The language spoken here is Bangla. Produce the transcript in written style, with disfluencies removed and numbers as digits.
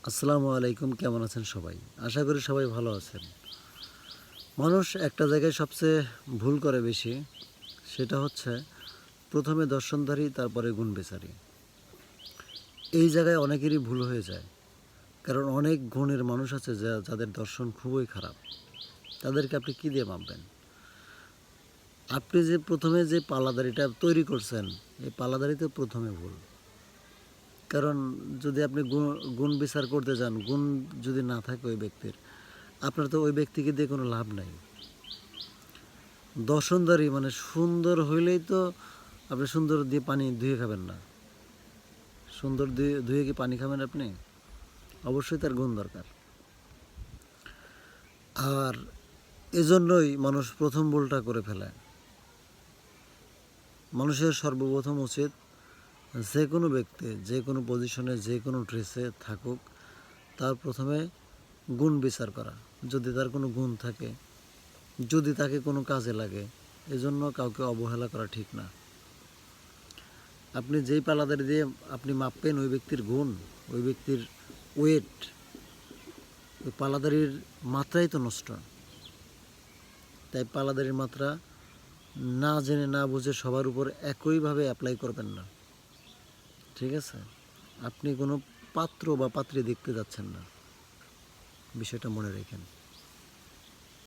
আসসালামু আলাইকুম, কেমন আছেন সবাই? আশা করি সবাই ভালো আছেন। মানুষ একটা জায়গায় সবচেয়ে ভুল করে বেশি, সেটা হচ্ছে প্রথমে দর্শনধারী তারপরে গুণ বিচারী। এই জায়গায় অনেকেরই ভুল হয়ে যায়, কারণ অনেক গুণের মানুষ আছে যাদের দর্শন খুবই খারাপ। তাদেরকে আপনি কী দিয়ে মাপবেন? আপনি যে প্রথমে যে পাল্লাদারিটা তৈরি করছেন, এই পাল্লাদারিতে প্রথমে ভুল। কারণ যদি আপনি গুণ বিচার করতে যান, গুণ যদি না থাকে ওই ব্যক্তির, আপনার তো ওই ব্যক্তিকে দিয়ে কোনো লাভ নাই। দর্শনধারী মানে সুন্দর হইলেই তো আপনি সুন্দর দিয়ে পানি ধুয়ে খাবেন না। সুন্দর ধুয়ে কি পানি খাবেন আপনি? অবশ্যই তার গুণ দরকার। আর এজন্যই মানুষ প্রথম ভুলটা করে ফেলে। মানুষের সর্বপ্রথম উচিত, যে কোনো ব্যক্তি যে কোনো পজিশনে যে কোনো ড্রেসে থাকুক, তার প্রথমে গুণ বিচার করা। যদি তার কোনো গুণ থাকে, যদি তাকে কোনো কাজে লাগে, এজন্য কাউকে অবহেলা করা ঠিক না। আপনি যেই পাল্লাদারি দিয়ে আপনি মাপবেন ওই ব্যক্তির গুণ, ওই ব্যক্তির ওয়েট, ওই পাল্লাদারির মাত্রাই তো নষ্ট। তাই পাল্লাদারির মাত্রা না জেনে না বুঝে সবার উপর একইভাবে অ্যাপ্লাই করবেন না, ঠিক আছে? আপনি কোনো পাত্র বা পাত্রী দেখতে যাচ্ছেন না, বিষয়টা মনে রেখেন।